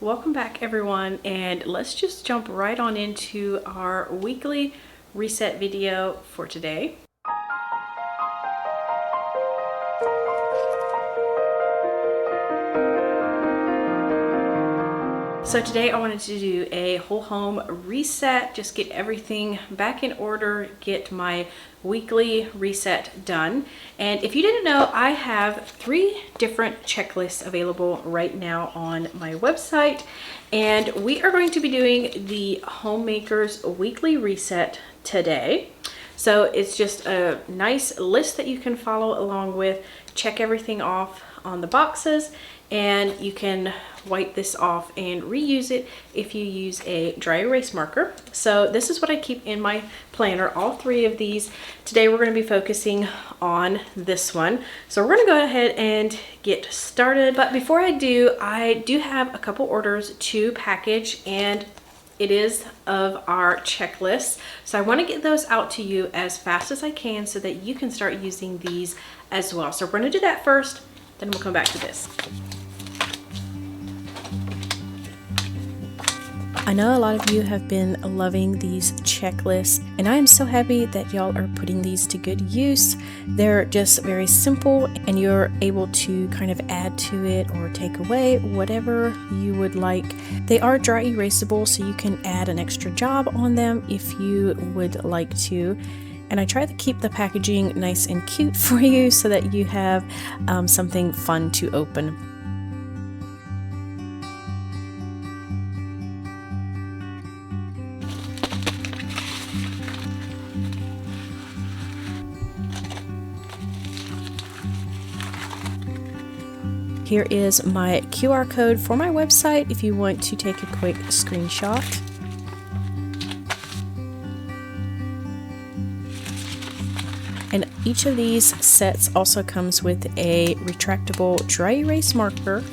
welcome back everyone, and let's just jump right on into our weekly reset video for today. So today I wanted to do a whole home reset, just get everything back in order, get my weekly reset done. And if you didn't know, I have 3 different checklists available right now on my website, and we are going to be doing the Homemakers weekly reset today. So it's just a nice list that you can follow along with, check everything off on the boxes, and you can wipe this off and reuse it if you use a dry erase marker. So this is what I keep in my planner, all 3 of these. Today we're going to be focusing on this one. So we're going to go ahead and get started. But before I do have a couple orders to package, and it is of our checklist. So I want to get those out to you as fast as I can so that you can start using these as well. So we're going to do that first, then we'll come back to this. I know a lot of you have been loving these checklists, and I am so happy that y'all are putting these to good use. They're just very simple, and you're able to kind of add to it or take away whatever you would like. They are dry erasable, so you can add an extra job on them if you would like to. And I try to keep the packaging nice and cute for you so that you have something fun to open. Here is my QR code for my website if you want to take a quick screenshot. And each of these sets also comes with a retractable dry erase marker.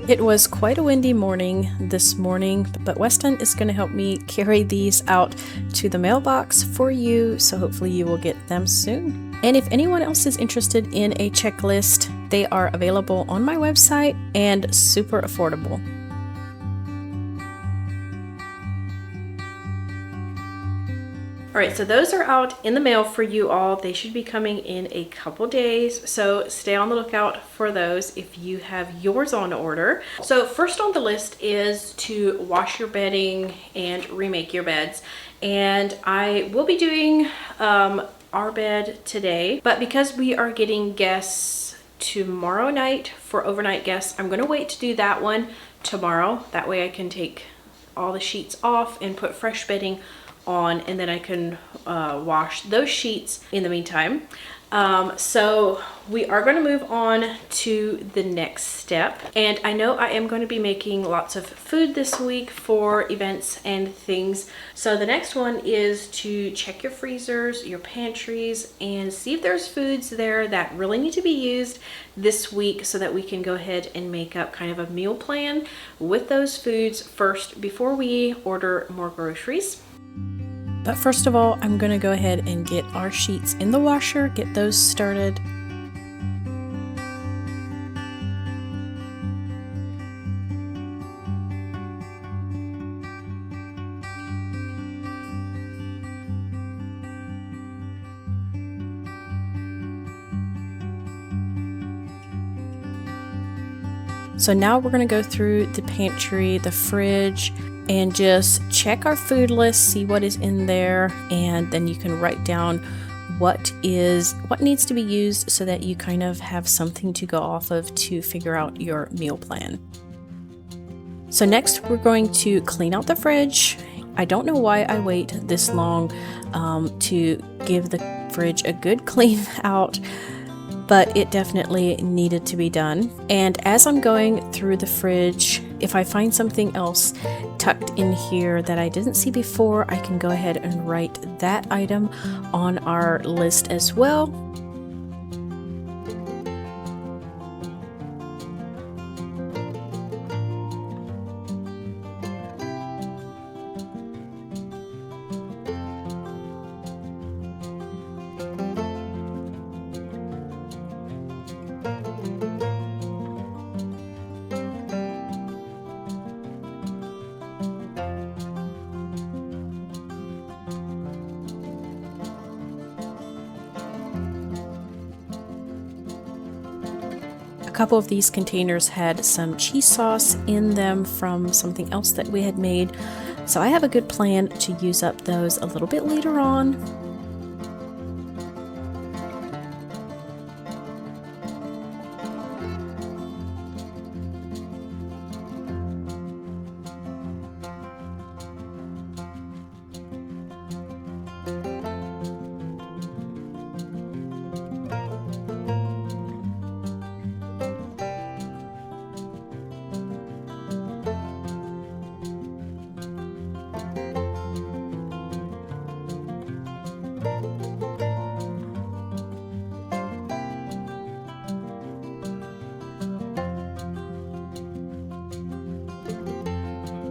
It was quite a windy morning this morning, but Weston is going to help me carry these out to the mailbox for you, so hopefully you will get them soon. And if anyone else is interested in a checklist, they are available on my website and super affordable. Alright, so those are out in the mail for you all. They should be coming in a couple days, so stay on the lookout for those if you have yours on order. So first on the list is to wash your bedding and remake your beds. And I will be doing our bed today, but because we are getting guests tomorrow night for overnight guests, I'm going to wait to do that one tomorrow. That way I can take all the sheets off and put fresh bedding on, and then I can wash those sheets in the meantime. So we are going to move on to the next step, and I know I am going to be making lots of food this week for events and things. So the next one is to check your freezers, your pantries, and see if there's foods there that really need to be used this week so that we can go ahead and make up kind of a meal plan with those foods first before we order more groceries. But first of all, I'm going to go ahead and get our sheets in the washer, get those started. So now we're going to go through the pantry, the fridge, and just check our food list, see what is in there, and then you can write down what needs to be used so that you kind of have something to go off of to figure out your meal plan. So next we're going to clean out the fridge. I don't know why I wait this long to give the fridge a good clean out. but it definitely needed to be done. And as I'm going through the fridge, if I find something else tucked in here that I didn't see before, I can go ahead and write that item on our list as well. A couple of these containers had some cheese sauce in them from something else that we had made, so I have a good plan to use up those a little bit later on.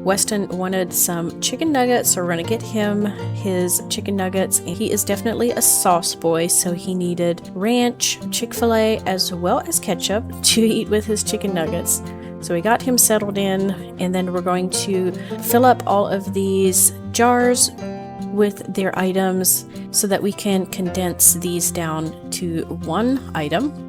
Weston wanted some chicken nuggets, so we're going to get him his chicken nuggets. He is definitely a sauce boy, so he needed ranch, Chick-fil-A, as well as ketchup to eat with his chicken nuggets. So we got him settled in, and then we're going to fill up all of these jars with their items so that we can condense these down to one item.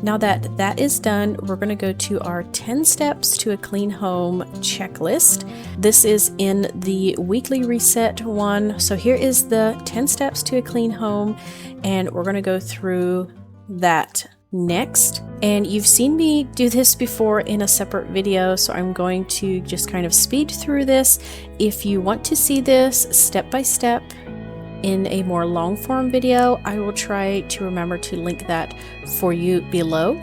Now that that is done, we're going to go to our 10 steps to a clean home checklist. This is in the weekly reset one. So here is the 10 steps to a clean home, and we're going to go through that next. And you've seen me do this before in a separate video, so I'm going to just kind of speed through this. If you want to see this step by step in a more long form video, I will try to remember to link that for you below.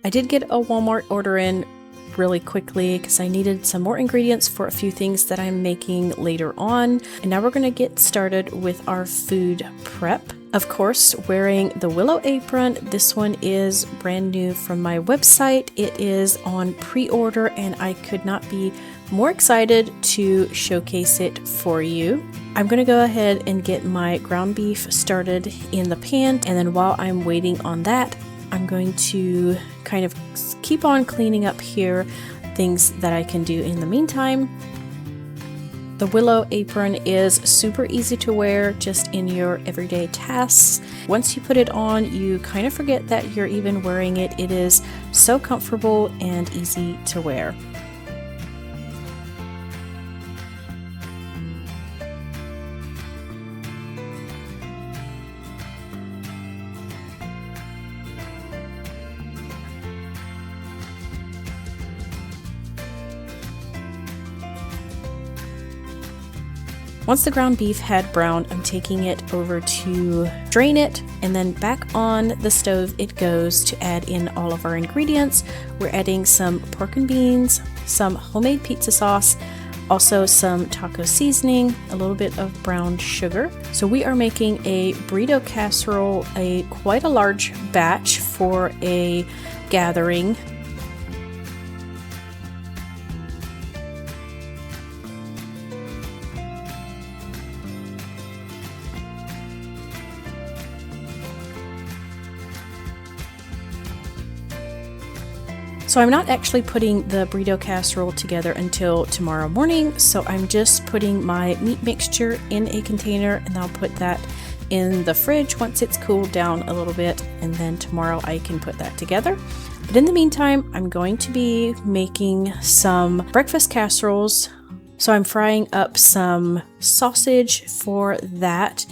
I did get a Walmart order in really quickly because I needed some more ingredients for a few things that I'm making later on. And now we're going to get started with our food prep. Of course, wearing the willow apron. This one is brand new from my website. It is on pre-order, and I could not be more excited to showcase it for you. I'm going to go ahead and get my ground beef started in the pan, and then while I'm waiting on that, I'm going to kind of keep on cleaning up here, things that I can do in the meantime. The willow apron is super easy to wear just in your everyday tasks. Once you put it on, you kind of forget that you're even wearing it. It is so comfortable and easy to wear. Once the ground beef had browned, I'm taking it over to drain it, and then back on the stove it goes to add in all of our ingredients. We're adding some pork and beans, some homemade pizza sauce, also some taco seasoning, a little bit of brown sugar. So we are making a burrito casserole, quite a large batch for a gathering. So I'm not actually putting the burrito casserole together until tomorrow morning, so I'm just putting my meat mixture in a container, and I'll put that in the fridge once it's cooled down a little bit, and then tomorrow I can put that together. But in the meantime, I'm going to be making some breakfast casseroles. So I'm frying up some sausage for that.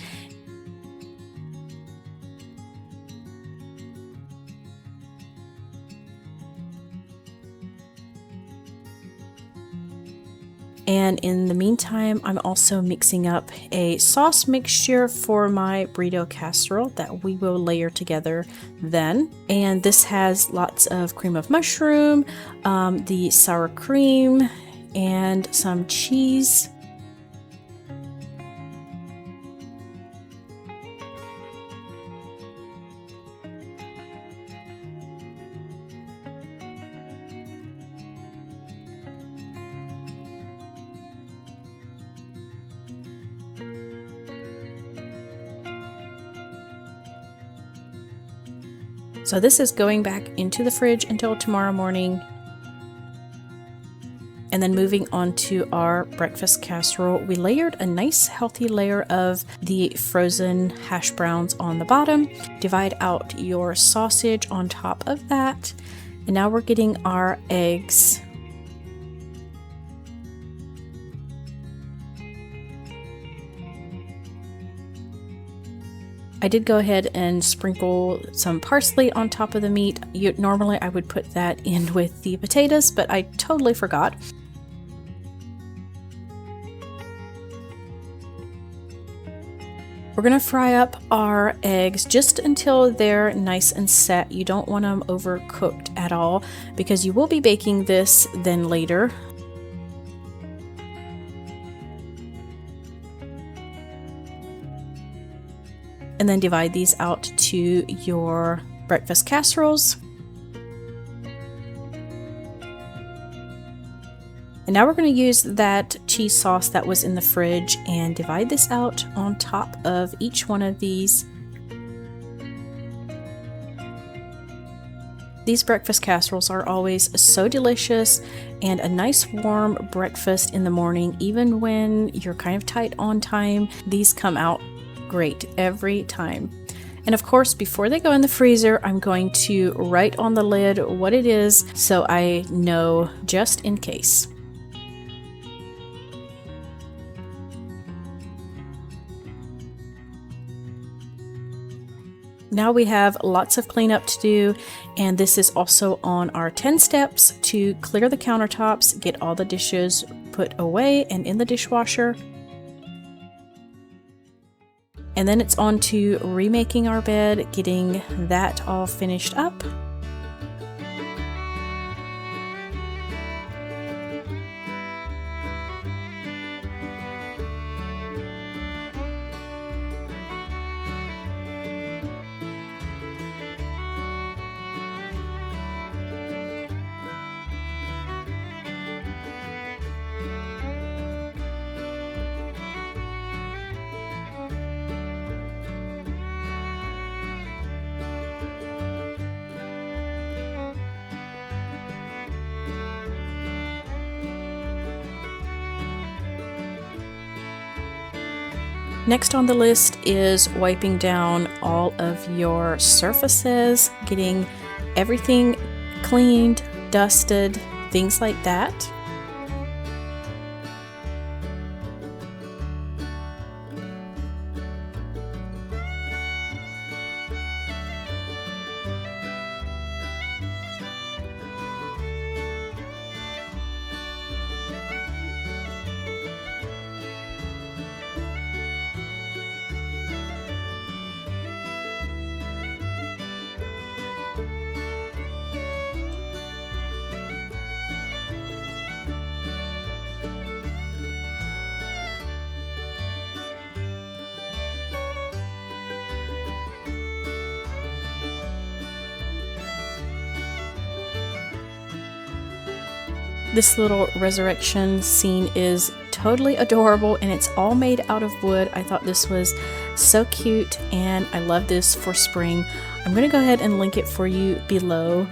And in the meantime, I'm also mixing up a sauce mixture for my burrito casserole that we will layer together then. And this has lots of cream of mushroom, the sour cream, and some cheese. So this is going back into the fridge until tomorrow morning. And then moving on to our breakfast casserole, we layered a nice healthy layer of the frozen hash browns on the bottom. Divide out your sausage on top of that. And now we're getting our eggs. I did go ahead and sprinkle some parsley on top of the meat. Normally I would put that in with the potatoes, but I totally forgot. We're going to fry up our eggs just until they're nice and set. You don't want them overcooked at all because you will be baking this then later. And then divide these out to your breakfast casseroles. And now we're going to use that cheese sauce that was in the fridge and divide this out on top of each one of these. These breakfast casseroles are always so delicious, and a nice warm breakfast in the morning, even when you're kind of tight on time. These come out great every time. And of course, before they go in the freezer, I'm going to write on the lid what it is so I know just in case. Now we have lots of cleanup to do, and this is also on our 10 steps to clear the countertops, get all the dishes put away and in the dishwasher. And then it's on to remaking our bed, getting that all finished up. Next on the list is wiping down all of your surfaces, getting everything cleaned, dusted, things like that. This little resurrection scene is totally adorable, and it's all made out of wood. I thought this was so cute, and I love this for spring. I'm going to go ahead and link it for you below.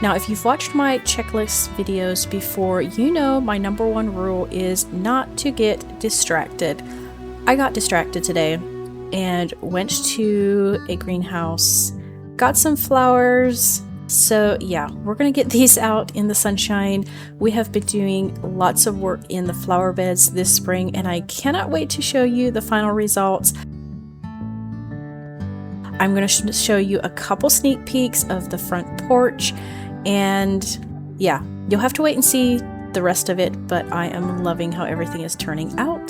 Now, if you've watched my checklist videos before, you know my number one rule is not to get distracted. I got distracted today and went to a greenhouse, got some flowers. So yeah, we're gonna get these out in the sunshine. We have been doing lots of work in the flower beds this spring, and I cannot wait to show you the final results. I'm gonna show you a couple sneak peeks of the front porch. And yeah, you'll have to wait and see the rest of it, but I am loving how everything is turning out.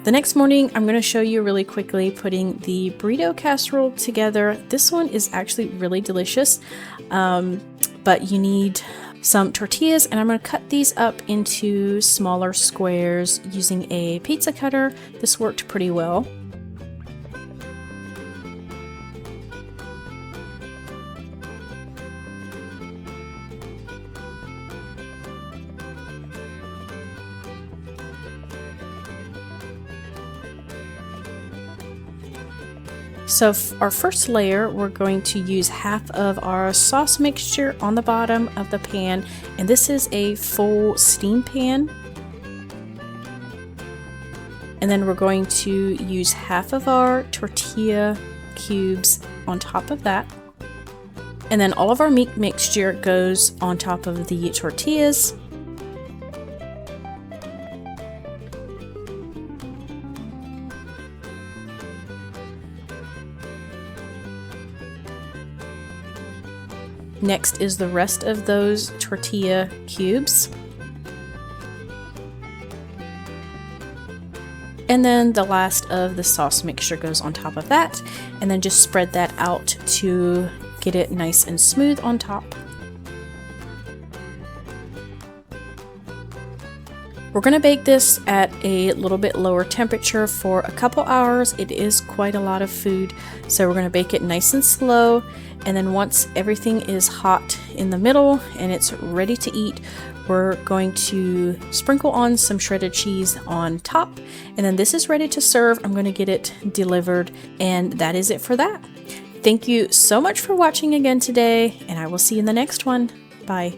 The next morning, I'm going to show you really quickly putting the burrito casserole together. This one is actually really delicious, but you need some tortillas, and I'm going to cut these up into smaller squares using a pizza cutter. This worked pretty well. So our first layer, we're going to use half of our sauce mixture on the bottom of the pan, and this is a full steam pan. And then we're going to use half of our tortilla cubes on top of that. And then all of our meat mixture goes on top of the tortillas. Next is the rest of those tortilla cubes. And then the last of the sauce mixture goes on top of that, and then just spread that out to get it nice and smooth on top. We're going to bake this at a little bit lower temperature for a couple hours. It is quite a lot of food, so we're going to bake it nice and slow. And then once everything is hot in the middle and it's ready to eat, we're going to sprinkle on some shredded cheese on top. And then this is ready to serve. I'm going to get it delivered, and that is it for that. Thank you so much for watching again today, and I will see you in the next one. Bye.